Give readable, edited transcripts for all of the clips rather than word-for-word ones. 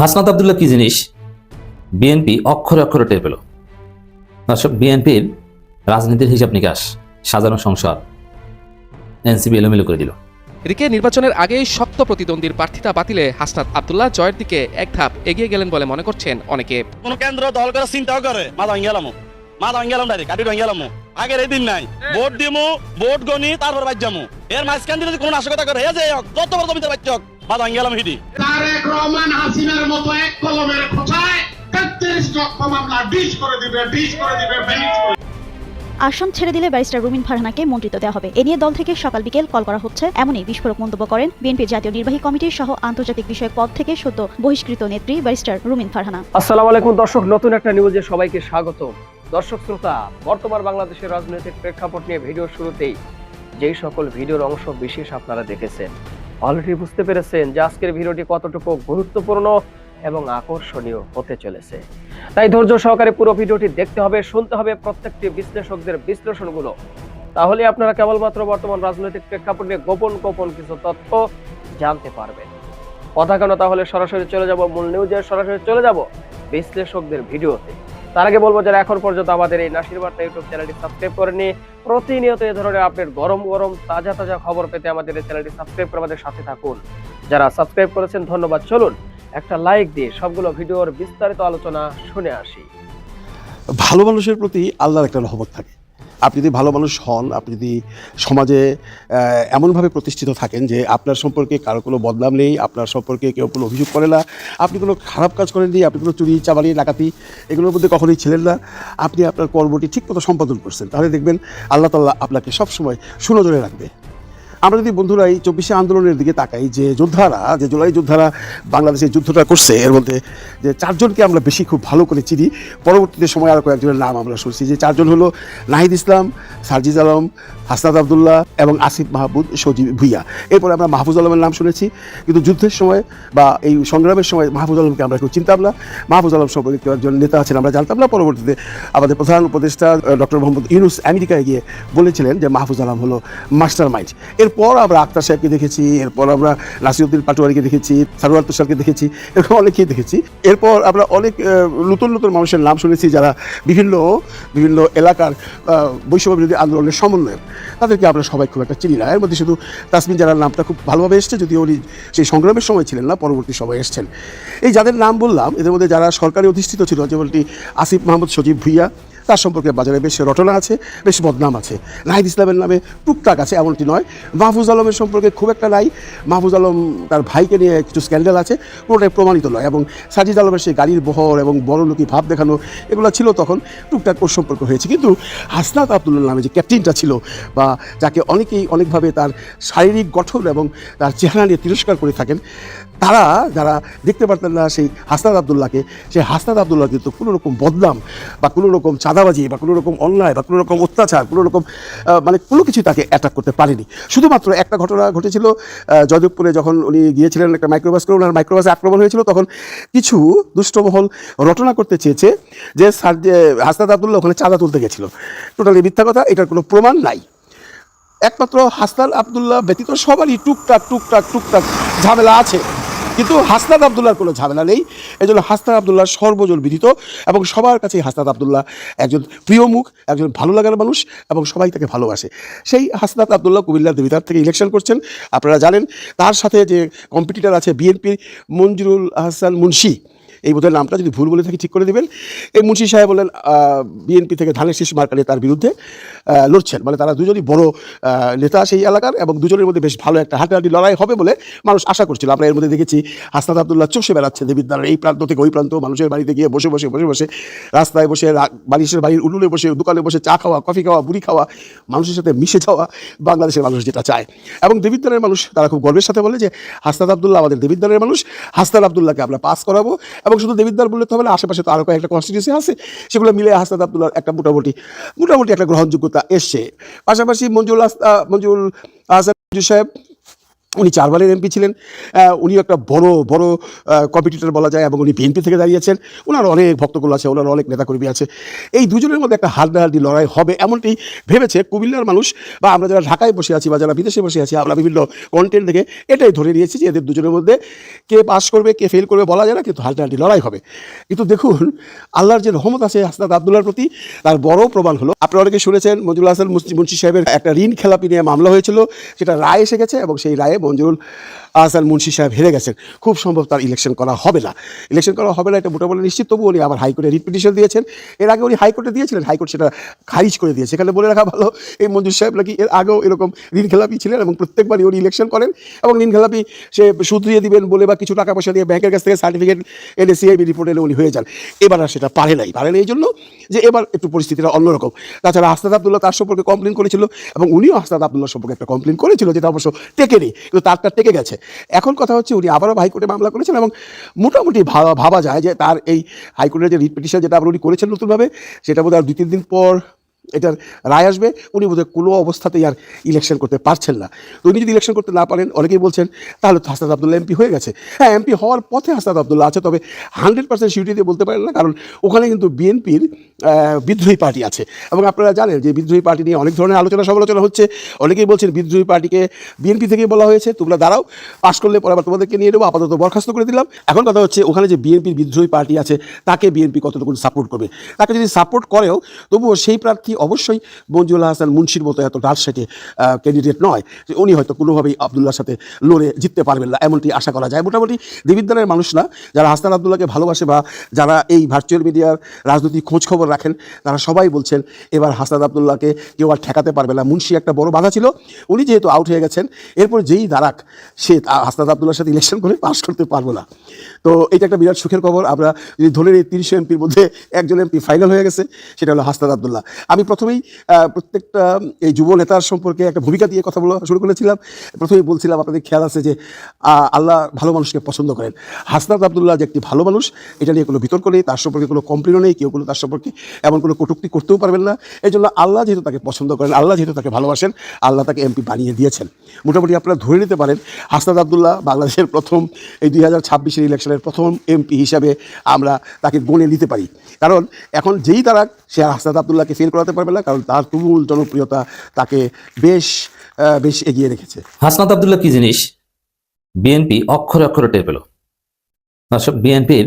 হাসনাত আব্দুল্লাহ কি জিনিস বিএনপি অক্ষরে অক্ষরে টের পেল। দর্শক, বিএনপির রাজনীতির হিসাব নিকাশ সাজানো সংসদ এনসিপি এলোমেলো করে দিল। এদিকে নির্বাচনের আগেই শক্ত প্রতিদ্বন্দ্বীর প্রার্থিতা বাতিলে হাসনাত আব্দুল্লাহ জয়ের দিকে এক ধাপ এগিয়ে গেলেন বলে মনে করছেন অনেকে। কোন কেন্দ্র দল করে চিন্তাও করে মা দাঙ্গেলাম ডাইরেক্ট কাটি ডাঙ্গেলাম আগের এই দিন নাই ভোট দিমু ভোট গনি তারপর বাদ যামু এর মাঝখান দিয়ে যদি কোনো নাশকতা করে হে যে যত বড় জমিতে বাচ্চা মা দাঙ্গেলাম হিডি তারেক রহমান হাসিনার মতো এক কলমের খোঁচায় 33 লক্ষ মামলা ডিশ করে দিবে ফিনিশ করে। আসন ছেড়ে দিলে ব্যারিস্টার রুমিন ফারহানাকে মন্ত্রিত্ব দেওয়া হবে। এ নিয়ে দল থেকে সকাল বিকেল কল করা হচ্ছে, এমনই বিস্ফোরক মন্তব্য করেন বিএনপির জাতীয় নির্বাহী কমিটির সহ আন্তর্জাতিক বিষয়ক পদ থেকে সদ্য বহিষ্কৃত নেত্রী ব্যারিস্টার রুমিন ফারহানা। আসসালামু আলাইকুম দর্শক, নতুন একটা নিউজে সবাইকে স্বাগত। দর্শক শ্রোতা, বর্তমান বাংলাদেশের রাজনৈতিক প্রেক্ষাপট নিয়ে ভিডিওর শুরুতেই যেই সকল ভিডিওর অংশ বিশেষ আপনারা দেখেছেন, অলরেডি বুঝতে পেরেছেন যে আজকের ভিডিওটি কতটুকু গুরুত্বপূর্ণ এবং আকর্ষণীয় হতে চলেছে। তাই ধৈর্য সহকারে পুরো ভিডিওটি দেখতে হবে, শুনতে হবে প্রত্যেকটি বিশ্লেষকদের বিশ্লেষণগুলো। তাহলে আপনারা কেবলমাত্র বর্তমান রাজনৈতিক প্রেক্ষাপট নিয়ে গোপন কিছু তথ্য জানতে পারবেন। কথা কেন, তাহলে সরাসরি চলে যাব মূল নিউজে, সরাসরি চলে যাব বিশ্লেষকদের ভিডিওতে। তার আগে বলবো, যারা এখন পর্যন্ত আমাদের এই নাসির বার্তা ইউটিউব চ্যানেলটি সাবস্ক্রাইব করেনি, প্রতিনিয়ত এই ধরনের আপডেট গরম তাজা খবর পেতে আমাদের এই চ্যানেলটি সাবস্ক্রাইব করে আমাদের সাথে থাকুন। যারা সাবস্ক্রাইব করেছেন ধন্যবাদ। চলুন একটা লাইক দিয়ে সবগুলো ভিডিওর বিস্তারিত আলোচনা শুনে আসি। ভালো মানুষের প্রতি আল্লাহর একটা রহমত থাকে। আপনি যদি ভালো মানুষ হন, আপনি যদি সমাজে এমনভাবে প্রতিষ্ঠিত থাকেন যে আপনার সম্পর্কে কারো কোনো বদনাম নেই, আপনার সম্পর্কে কেউ কোনো অভিযোগ করে না, আপনি কোনো খারাপ কাজ করেননি, আপনি কোনো চুরি চামারি ডাকাতি এগুলোর মধ্যে কখনোই ছিলেন না, আপনি আপনার কর্মটি ঠিকমতো সম্পাদন করছেন, তাহলে দেখবেন আল্লাহ তাআলা আপনাকে সবসময় সুনজরে রাখবে। আমরা যদি বন্ধুরা এই 24শে আন্দোলনের দিকে তাকাই, যে যোদ্ধারা, যে জুলাই যোদ্ধারা বাংলাদেশে যুদ্ধটা করছে, এর মধ্যে যে চারজনকে আমরা বেশি খুব ভালো করে চিনি। পরবর্তীতে সময় আরও কয়েকজনের নাম আমরা শুনছি। যে চারজন হলো নাহিদ ইসলাম, সার্জিজ আলম, হাসনাত আব্দুল্লাহ এবং আসিফ মাহমুদ সজীব ভুইয়া। এরপরে আমরা মাহফুজ আলমের নাম শুনেছি, কিন্তু যুদ্ধের সময় বা এই সংগ্রামের সময় মাহফুজ আলমকে আমরা কেউ চিনতাম না। মাহফুজ আলম সম্পর্কে কেউ একজন নেতা আছেন আমরা জানতাম না। পরবর্তীতে আমাদের প্রধান উপদেষ্টা ডক্টর মোহাম্মদ ইউনুস আমেরিকায় গিয়ে বলেছিলেন যে মাহফুজ আলম হলো মাস্টার মাইন্ড। এরপর আমরা আক্তার সাহেবকে দেখেছি, এরপর আমরা নাসিরউদ্দিন পাটোয়ারিকে দেখেছি, সারোয়ার তুষারকে দেখেছি, এরকম অনেকেই দেখেছি। এরপর আমরা অনেক নতুন মানুষের নাম শুনেছি যারা বিভিন্ন এলাকার বৈষম্য বিরোধী আন্দোলনের সমন্বয়ক। তাদেরকে আমরা সবাই খুব একটা চিনি না। এর মধ্যে শুধু তাসমিন জানার নামটা খুব ভালোভাবে এসছে, যদিও উনি সেই সংগ্রামের সময় ছিলেন না, পরবর্তী সময় এসছেন। এই যাদের নাম বললাম, এদের মধ্যে যারা সরকারি অধিষ্ঠিত ছিল, যেমনটি আসিফ মাহমুদ সজীব ভুইয়া, তার সম্পর্কে বাজারে বেশ রটনা আছে, বেশ বদনাম আছে। নাহিদ ইসলামের নামে টুকটাক আছে, এমনটি নয়। মাহফুজ আলমের সম্পর্কে খুব একটা নাই। মাহফুজ আলম তার ভাইকে নিয়ে কিছু স্ক্যান্ডাল আছে, কোনোটাই প্রমাণিত নয়। এবং সাজিদ আলমের সেই গাড়ির বহর এবং বড়লোকি ভাব দেখানো এগুলো ছিল তখন, টুকটাক ওর সম্পর্ক হয়েছে। কিন্তু হাসনাত আব্দুল্লাহ নামে যে ক্যাপ্টেনটা ছিল, বা যাকে অনেকেই অনেকভাবে তার শারীরিক গঠন এবং তার চেহারা নিয়ে তিরস্কার করে থাকেন, তারা যারা দেখতে পারতেন না সেই হাসনাত আব্দুল্লাহকে, সেই হাসনাত আব্দুল্লাহ কিন্তু কোনো রকম বদনাম বা কোনো রকম চাঁদাবাজি বা কোনো রকম অন্যায় বা কোনো রকম অত্যাচার, কোনো রকম মানে কোনো কিছু তাকে অ্যাটাক করতে পারেনি। শুধুমাত্র একটা ঘটনা ঘটেছিল, জয়দেবপুরে যখন উনি গিয়েছিলেন একটা মাইক্রোবাস করে, ওনার মাইক্রোবাসে আক্রমণ হয়েছিল। তখন কিছু দুষ্টমহল রটনা করতে চেয়েছে যে হাসনাত আব্দুল্লাহ ওখানে চাঁদা তুলতে গেছিল। টোটালি মিথ্যা কথা, এটার কোনো প্রমাণ নাই। একমাত্র হাসনাত আব্দুল্লাহ ব্যতীত সবারই টুকটাক ঝামেলা আছে, কিন্তু হাসনাত আব্দুল্লাহর কোনো ঝামেলা নেই। এই জন্য হাসনাত আব্দুল্লাহ সর্বজন বিদিত এবং সবার কাছে হাসনাত আব্দুল্লাহ একজন প্রিয় মুখ, একজন ভালো লাগার মানুষ এবং সবাই তাকে ভালোবাসে। সেই হাসনাত আব্দুল্লাহ কুমিল্লার দেবিদ্বার থেকে ইলেকশন করছেন, আপনারা জানেন। তার সাথে যে কম্পিটিটর আছে বিএনপির মঞ্জুরুল আহসান মুন্সি, এই বোধহয় নামটা যদি ভুল বলে থাকি ঠিক করে দেবেন। এই মুন্সি সাহেব বলেন বিএনপি থেকে ধানের শীষ মার্কা নিয়ে তার বিরুদ্ধে লড়ছেন। মানে তারা দুজনই বড় নেতা সেই এলাকার, এবং দুজনের মধ্যে বেশ ভালো একটা হাঁটাহাঁটি লড়াই হবে বলে মানুষ আশা করছিল। আমরা এর মধ্যে দেখেছি হাসনাত আব্দুল্লাহ চষে বেড়াচ্ছে দেবিদ্বারের এই প্রান্ত থেকে ওই প্রান্ত, মানুষের বাড়িতে গিয়ে বসে রাস্তায় বসে, মানুষের বাড়ির উঠোনে বসে, দোকানে বসে চা খাওয়া, কফি খাওয়া, বুড়ি খাওয়া, মানুষের সাথে মিশে যাওয়া, বাংলাদেশের মানুষ যেটা চায়। এবং দেবিদ্বারের মানুষ তারা খুব গর্বের সাথে বলে যে হাসনাত আব্দুল্লাহ আমাদের দেবিদ্বারের মানুষ, হাসনাত আব্দুল্লাহকে আমরা পাস করাবো। এবং শুধু দেবিদ্বার বললে তো হবে না, আশেপাশে তো আরও কয়েকটা কনস্টিটিউন্সি আছে, সেগুলো মিলে হাসনাত আব্দুল্লাহর একটা মোটামুটি একটা গ্রহণযোগ্যতা এসছে। পাশাপাশি মঞ্জুরুল আহসান সাহেব উনি 4 বারের এমপি ছিলেন। উনিও একটা বড় কম্পিটিটর বলা যায় এবং উনি বিএনপি থেকে দাঁড়িয়েছেন। ওনার অনেক ভক্তকুল আছে, ওনার অনেক নেতাকর্মী আছে। এই দুজনের মধ্যে একটা হাড্ডাহাড্ডি লড়াই হবে এমনটি ভেবেছে কুমিল্লার মানুষ, বা আমরা যারা ঢাকায় বসে আছি বা যারা বিদেশে বসে আছি, আমরা বিভিন্ন কন্টেন্ট থেকে এটাই ধরে নিয়েছি যে এদের দুজনের মধ্যে কে পাস করবে কে ফেল করবে বলা যায় না, কিন্তু হাড্ডাহাড্ডি লড়াই হবে। কিন্তু দেখুন আল্লাহর যে রহমত আছে হাসনাত আব্দুল্লাহর প্রতি, তার বড় প্রমাণ হলো আপনারা অনেকে শুনেছেন মঞ্জুরুল হাসান মুন্সি সাহেবের একটা ঋণ খেলাপি নিয়ে মামলা হয়েছিল, সেটা রায় এসে গেছে এবং সেই রায়ে মঞ্জুরুল হাসান মুন্সি সাহেব হেরে গেছেন। খুব সম্ভব তার ইলেকশন করা হবে না, এটা মোটামুটি নিশ্চিত। তবু উনি আবার হাইকোর্টে রিট পিটিশন দিয়েছেন। এর আগে উনি হাইকোর্টে দিয়েছিলেন, হাইকোর্ট সেটা খারিজ করে দিয়েছে। এখানে বলে রাখা ভালো, এই মঞ্জুর সাহেব নাকি এর আগেও এরকম ঋণ খেলাপি ছিলেন এবং প্রত্যেকবারই উনি ইলেকশন করেন এবং ঋণ খেলাপি সে সুদ দিয়ে দিবেন বলে বা কিছু টাকা পয়সা দিয়ে ব্যাংকের কাছ থেকে সার্টিফিকেট এনে সিআইবি রিপোর্ট এনে উনি হয়ে যান। এবার আর সেটা পারে নাই এই জন্য যে এবার একটু পরিস্থিতিটা অন্যরকম। তাছাড়া হাসনাত আব্দুল্লাহ তার সম্পর্কে কমপ্লেন করেছিল এবং উনিও হাসনাত আব্দুল্লাহ সম্পর্কে একটা কমপ্লেন করেছিল, যেটা অবশ্য টেকেনি, কিন্তু তারটা টেকে গেছে। এখন কথা হচ্ছে উনি আবারও হাইকোর্টে মামলা করেছেন এবং মোটামুটি ভাবা যায় যে তার এই হাইকোর্টের যে রিট পিটিশন যেটা আবার উনি করেছেন নতুনভাবে, সেটা বোধহয় আর 2-3 দিন পর এটার রায় আসবে। উনি বোধহয় কোনো অবস্থাতেই আর ইলেকশন করতে পারছেন না। তো উনি যদি ইলেকশন করতে না পারেন, অনেকেই বলছেন তাহলে তো হাসনাত আব্দুল্লাহ এমপি হয়ে গেছে। হ্যাঁ, এমপি হওয়ার পথে হাসনাত আব্দুল্লাহ আছে, তবে 100% সিউরিটি দিয়ে বলতে পারেন না, কারণ ওখানে কিন্তু বিএনপির বিদ্রোহী পার্টি আছে এবং আপনারা জানেন যে বিদ্রোহী পার্টি নিয়ে অনেক ধরনের আলোচনা সমালোচনা হচ্ছে। অনেকেই বলছেন বিদ্রোহী পার্টিকে বিএনপি থেকে বলা হয়েছে তোমরা দাঁড়াও, পাশ করলে পরে আবার তোমাদেরকে নিয়ে নেবো, আপাতত বরখাস্ত করে দিলাম। এখন কথা হচ্ছে ওখানে যে বিএনপির বিদ্রোহী পার্টি আছে তাকে বিএনপি কতটুকু সাপোর্ট করবে। তাকে যদি সাপোর্ট করেও তবুও সেই প্রার্থী অবশ্যই মঞ্জুরুল হাসান মুন্সির মতো এত রাজশাহী ক্যান্ডিডেট নয়, যে উনি হয়তো কোনোভাবেই আব্দুল্লাহর সাথে লড়ে জিততে পারবেন না, এমনটি আশা করা যায়। মোটামুটি দেবিদ্বারের মানুষ না, যারা হাসনাত আব্দুল্লাহকে ভালোবাসে বা যারা এই ভার্চুয়াল মিডিয়ার রাজনৈতিক খোঁজখবর রাখেন, তারা সবাই বলছেন এবার হাসনাত আব্দুল্লাহকে কেউ আর ঠেকাতে পারবে না। মুন্সি একটা বড় বাধা ছিল, উনি যেহেতু আউট হয়ে গেছেন, এরপর যেই দাঁড়াক সে হাসনাত আব্দুল্লাহর সাথে ইলেকশন করে পাস করতে পারবো না। তো এটা একটা বিরাট সুখের খবর। আমরা যদি ধরে নিই 300 এমপির মধ্যে একজন এমপি ফাইনাল হয়ে গেছে, সেটা হলো হাসনাত আব্দুল্লাহ। আমি প্রথমেই প্রত্যেকটা এই যুব নেতার সম্পর্কে একটা ভূমিকা দিয়ে কথা বলা শুরু করেছিলাম। প্রথমেই বলছিলাম আপনাদের খেয়াল আছে যে আল্লাহ ভালো মানুষকে পছন্দ করেন। হাসনাত আব্দুল্লাহ যে একটি ভালো মানুষ, এটা নিয়ে কোনো বিতর্ক নেই, তার সম্পর্কে কোনো কমপ্লেনও নেই, কেউ কোনো তার সম্পর্কে এমন কোনো কটূক্তি করতেও পারবেন না। এই জন্য আল্লাহ যেহেতু তাকে পছন্দ করেন, আল্লাহ যেহেতু তাকে ভালোবাসেন, আল্লাহ তাকে এমপি বানিয়ে দিয়েছেন। মোটামুটি আপনারা ধরে নিতে পারেন হাসনাত আব্দুল্লাহ বাংলাদেশের প্রথম এই 2026 ইলেকশনের প্রথম এমপি হিসাবে আমরা তাকে গণে নিতে পারি। কারণ এখন যেই তারা সে হাসনাত আব্দুল্লাহকে ফেল করাতে পারবে না, কারণ তার তুমুল জনপ্রিয়তা তাকে বেশ এগিয়ে রেখেছে। হাসনাত আব্দুল্লাহ কি জিনিস বিএনপি অক্ষরে অক্ষরে টের পেল। দর্শক, বিএনপির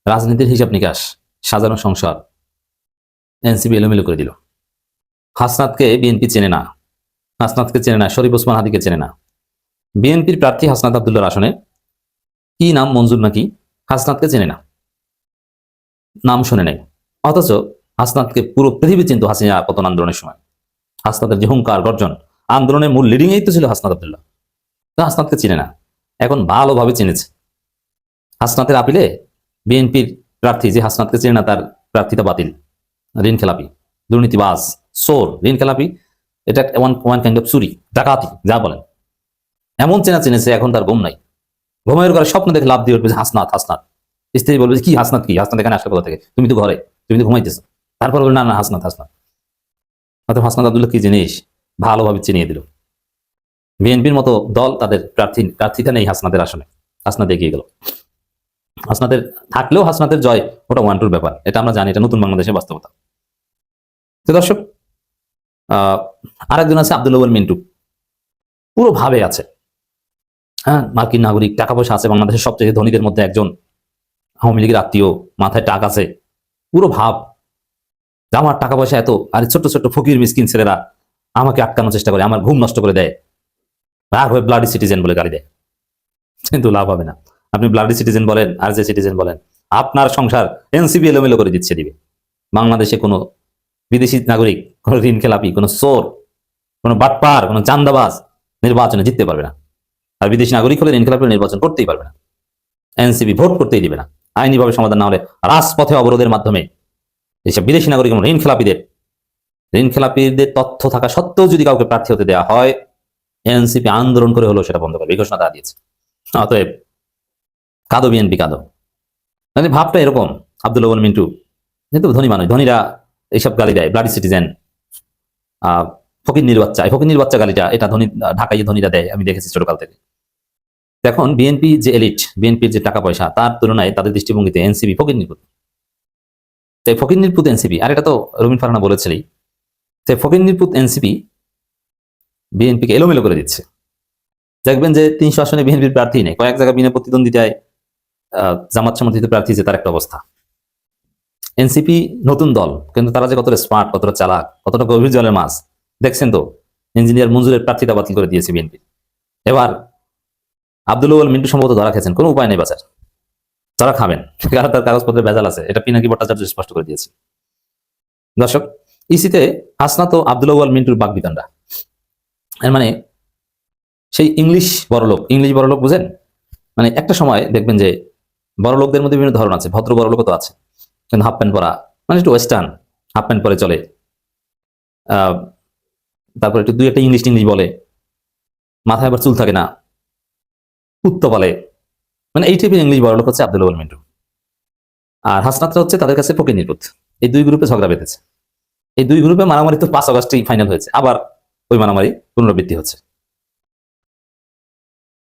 রাজনীতির হিসাব নিকাশ, সাজানো সংসার এনসিপি এলোমেলো করে দিল। হাসনাতকে বিএনপি চেনে না, হাসনাতকে চেনে না, শরীফ ওসমান হাদিকে চেনে না। বিএনপির প্রার্থী হাসনাত আব্দুল্লাহর আসনে কি নাম, মঞ্জুর নাকি, হাসনাতকে চেনে না, নাম শুনে নেই। অথচ হাসনাতকে পুরো পৃথিবী চিনত হাসিনা পতন আন্দোলনের সময়। হাসনাতের যে হুঙ্কার গর্জন, আন্দোলনের মূল লিডিং এই তো ছিল হাসনাত আব্দুল্লাহ। তো হাসনাতকে চিনে না, এখন ভালোভাবে চিনেছে। হাসনাতের আপিলে বিএনপির প্রার্থী যে হাসনাতকে চেনে না, তার প্রার্থিতা বাতিল। ঋণ খেলাপি, দুর্নীতিবাজ, চোর, ঋণ খেলাপি, এটা ওয়ান কাইন্ড অফ চুরি, ডাকাতি যা বলেন, এমন চেনেছে এখন তার ঘুম নাই। ঘুমের ঘরে স্বপ্ন দেখে লাভ দিয়ে উঠবে যে হাসনাত হাসনাত। স্ত্রী বলবে কি হাসনাত, কি হাসনাত এখানে আসলে কোথা থেকে, তুমি তো ঘরে, তুমি তো ঘুমাইতেছ। তারপর বলবে না না হাসনাত হাসনাত। অর্থাৎ হাসনাত আব্দুল্লাহ কি জিনিস ভালোভাবে চিনিয়ে দিল। বিএনপির মতো দল তাদের প্রার্থীটা নেই হাসনাতের আসনে, হাসনাত এগিয়ে গেল। হাসনাতের থাকলেও হাসনাতের জয় ওটা 1-2 ব্যাপার, এটা আমরা জানি, এটা নতুন বাংলাদেশের বাস্তবতা। তো দর্শক, আরেকজন আছে আব্দুল আউয়াল মিন্টু, পুরো ভাবে আছে। হ্যাঁ, মার্কিন নাগরিক, টাকা পয়সা আছে, বাংলাদেশের সবচেয়ে ধনীদের মধ্যে একজন, আওয়ামী লীগের আত্মীয়, মাথায় টাক আছে, পুরো ভাব আমার টাকা পয়সা এত, আর ছোট্ট ছোট্ট ফকির মিসকিন ছেলেরা আমাকে আটকানোর চেষ্টা করে, আমার ঘুম নষ্ট করে দেয়, রাগ হয়ে ব্লাডি সিটিজেন বলে গালি দেয়। কিন্তু লাভ হবে না, আপনি ব্লাডি সিটিজেন বলেন আর যে সিটিজেন বলেন, আপনার সংসার এনসিপি এলোমেলো করে দিবে। বাংলাদেশে কোনো বিদেশি নাগরিক, কোনো ঋণ খেলাপি, কোনো চোর, কোনো বাটপার, কোনো চান্দাবাজ নির্বাচনে জিততে পারবে না। আর বিদেশি নাগরিক হলে ঋণ খেলাপি নির্বাচন করতেই পারবে না, এনসিপি ভোট করতেই দিবে না। আইনিভাবে সমাধান না হলে রাজপথে অবরোধের মাধ্যমে এইসব বিদেশি নাগরিক এবং ঋণ খেলাপিদের তথ্য থাকা সত্ত্বেও যদি কাউকে প্রার্থী হতে দেওয়া হয়, এনসিপি আন্দোলন করে হলো সেটা বন্ধ করবে, এই ঘোষণা দেওয়া দিয়েছে। অতএব কাঁদো বিএনপি কাঁদো। মানে ভাবটা এরকম। আব্দুল আউয়াল মিন্টু যেহেতু ধনী মানুষ, ধনীরা এইসব গালি দেয়, ব্লাডি সিটিজেন, ফকির নির্বাচ্চা, এই ফকির নির্বাচ্চা গালিটা এটা ঢাকায় ধনীরা দেয়, আমি দেখেছি ছোটকাল থেকে। এখন বিএনপি যে এলিট, বিএনপির যে টাকা পয়সা, তার তুলনায় তাদের দৃষ্টিভঙ্গিতে এনসিপি ফকিরনিপুত। তাই ফকিরনিপুত এনসিপি, আর এটা তো রুমিন ফারহানা বলেছিলেই, তাই ফকিরনিপুত এনসিপি বিএনপিকে এলোমেলো করে দিচ্ছে। দেখবেন যে 300 আসনে বিএনপির প্রার্থী নেই, কয়েক জায়গায় বিনা প্রতিদ্বন্দ্বিতায় জামাত সমর্থিত প্রার্থী যে তার একটা অবস্থা। এনসিপি নতুন দল, কিন্তু তারা যে কতটা স্মার্ট, কতটা চালাক, কতটা গভীর জলের মাছ দেখছেন তো। ইঞ্জিনিয়ার মঞ্জুরের প্রার্থিতা বাতিল করে দিয়েছে বিএনপি। এবার আব্দুল আউয়াল মিন্টু সম্ভবত ধরা খেয়েছেন, কোনো উপায় নেই বাঁচার, যারা খাবেন, কারণ তার কাগজপত্রে ভেজাল আছে, এটা পিনাকি ভট্টাচার্য স্পষ্ট করে দিয়েছে। দর্শক, ইসিতে হাসনাত ও আব্দুল আউয়াল মিন্টুর বাগবিতণ্ডা। এর মানে সেই ইংলিশ বড়লোক বুঝেন, মানে একটা সময় দেখবেন যে বড়লোকদের মধ্যে বিভিন্ন ধরন আছে, ভদ্র বড়লোকও তো আছে, কিন্তু হাফ প্যান্ট পরা, মানে একটু ওয়েস্টার্ন, হাফ প্যান্ট পরে চলে, তারপর একটু দুই একটা ইংলিশ বলে, মাথায় আবার চুল থাকে না, কুত্তো বলে, মানে এই টাইপের ইংলিশ বড়লোক হচ্ছে আব্দুল আউয়াল মিন্টু। আর হাসনাতরা হচ্ছে তাদের কাছে ফকিরনিপুত। এই দুই গ্রুপে ঝগড়া বেঁধেছে। এই দুই গ্রুপে মারামারি তো 5 আগস্টেই ফাইনাল হয়েছে, আবার ওই মারামারি পুনরাবৃত্তি হচ্ছে।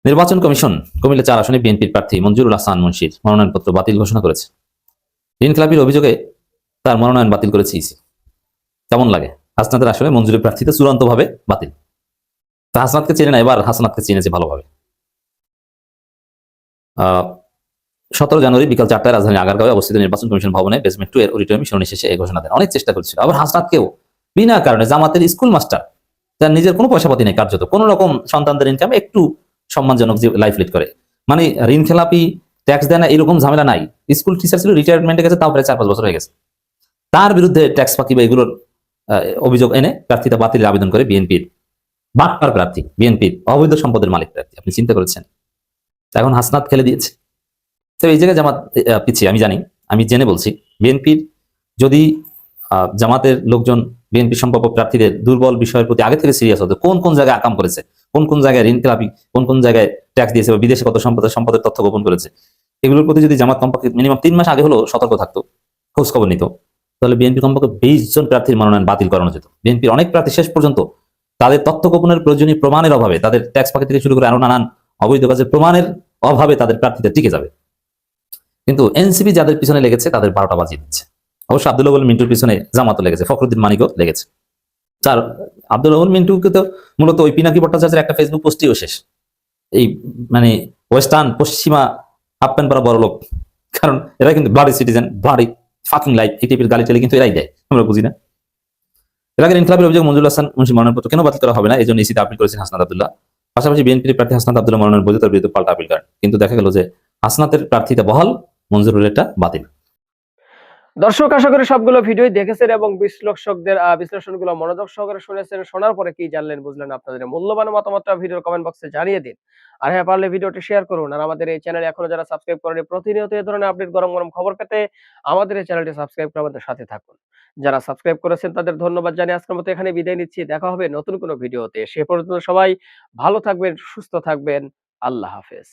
নির্বাচন কমিশন কুমিল্লা 4 আসনে বিএনপির প্রার্থী মঞ্জুরুল হাসান মুন্সির মনোনয়নপত্র বাতিল ঘোষণা করেছে। ঋণ খেলাপির অভিযোগে তার মনোনয়ন বাতিল করেছে ইসি। কেমন লাগে? হাসনাতের আসলে মঞ্জুরের প্রার্থীতে চূড়ান্তভাবে বাতিল। তা হাসনাতকে চেনে না, এবার হাসনাতকে চিনেছে ভালোভাবে। 17 জানুয়ারি বিকাল 4টায় রাজধানীর আগারগাঁওয়ে অবস্থিত নির্বাচন কমিশন ভবনে বেসমেন্ট 2 এর অডিটোরিয়ামে শুনানি শেষে এই ঘোষণা দেন। অনেক চেষ্টা করেছিল, আবার হাসনাতকেও বিনা কারণে, জামাতের স্কুল মাস্টার, তার নিজের কোনো পয়সাপাতি নেই, কার্যত কোন রকম সন্তানদের ইনকাম একটু সম্মানজনক যে লাইফ লিড করে, মানে ঋণ খেলাপি, ট্যাক্স দেয় না, এরকম ঝামেলা নাই। স্কুল টিচার ছিল, রিটায়ারমেন্টে গেছে, তাও প্রায় 4-5 বছর হয়ে গেছে। তার বিরুদ্ধে ট্যাক্স ফাঁকি বা এগুলোর অভিযোগ এনে প্রার্থিতা বাতিলের আবেদন করে বিএনপির বাটপার প্রার্থী, বিএনপির অবৈধ সম্পদের মালিক প্রার্থী। আপনি চিন্তা করেছেন? এখন হাসনাত খেলে দিয়েছে। তো এই জায়গায় জামাত পিছিয়ে, আমি জানি, আমি জেনে বলছি। বিএনপির যদি জামাতের লোকজন বিএনপি সম্ভাব্য প্রার্থীদের দুর্বল বিষয়ের প্রতি আগে থেকে সিরিয়াস হতো, কোন কোন জায়গায় আকাম করেছে, কোন কোন জায়গায় ঋণ খেলাপি, কোন কোন জায়গায় ট্যাক্স দিয়েছে, বা বিদেশে কত সম্পদের তথ্য গোপন করেছে, এগুলোর প্রতি যদি জামাত কমপক্ষে মিনিমাম 3 মাস আগে হলো সতর্ক থাকতো, খোঁজ খবর নিত, তাহলে বিএনপি কমপক্ষে 20 জন প্রার্থীর মনোনয়ন বাতিল করানো যেত। বিএনপির অনেক প্রার্থী শেষ পর্যন্ত তাদের তথ্য গোপনের প্রয়োজনীয় প্রমাণের অভাবে, তাদের ট্যাক্স ফাঁকি থেকে শুরু করে আরো নানান অবৈধ কাজের প্রমাণের অভাবে তাদের প্রার্থীদের টিকে যাবে। কিন্তু এনসিপি যাদের পিছনে লেগেছে তাদের 12টা বাজিয়ে দিচ্ছে। অবশ্য আব্দুল আউয়াল মিন্টুর পিছনে জামাতও লেগেছে, ফখরুদ্দিন মানিকও লেগেছে। তার আব্দুল আউয়াল মিন্টুকে তো মূলত ওই পিনাকি ভট্টাচার্যের একটা ফেসবুক পোস্টেও শেষ, এই মানে ওয়েস্টার্ন পশ্চিমা হাফ প্যান্ট পরা বড় লোক, কারণ এরা কিন্তু bloody citizen, bloody fucking life, এই টাইপের গালি টেলে কিন্তু এরাই দেয়, আমরা বুঝি না। এর আগে ইনকলাবের অভিযোগ মঞ্জুরুল হাসান মুন্সি মনোনয়নপত্র কেন বাতিল করা হবে না, এই জন্য ইসিতে আপিল করেছেন হাসনাত আব্দুল্লাহ। পাশাপাশি বিএনপির প্রার্থী হাসনাত আব্দুল্লাহ মনোনয়ন বৈধতার বিরুদ্ধে পাল্টা আপিল করেন, কিন্তু দেখা গেল যে হাসনাতের প্রার্থীতা বহাল, মঞ্জুরুলেরটা বাতিল। দর্শক, আশা করি সবগুলো ভিডিও দেখেছেন এবং বিশ্লেষকদের বিশ্লেষণগুলো মনোযোগ সহকারে শুনেছেন। শোনার পরে কি জানলেন, বুঝলেন, আপনাদের মূল্যবান মতামতটা ভিডিওর কমেন্ট বক্সে জানিয়ে দিন। আর হ্যাঁ, পারলে ভিডিওটি শেয়ার করুন। আর আমাদের এই চ্যানেলে এখনো যারা সাবস্ক্রাইব করেনি, প্রতিনিয়ত এই ধরনের আপডেট, গরম গরম খবর পেতে আমাদের এই চ্যানেলটি সাবস্ক্রাইব করে আমাদের সাথে থাকুন। যারা সাবস্ক্রাইব করেছেন তাদের ধন্যবাদ জানিয়ে আজকের মতো এখানে বিদায় নিচ্ছি। দেখা হবে নতুন কোনো ভিডিওতে। সে পর্যন্ত সবাই ভালো থাকবেন, সুস্থ থাকবেন। আল্লাহ হাফেজ।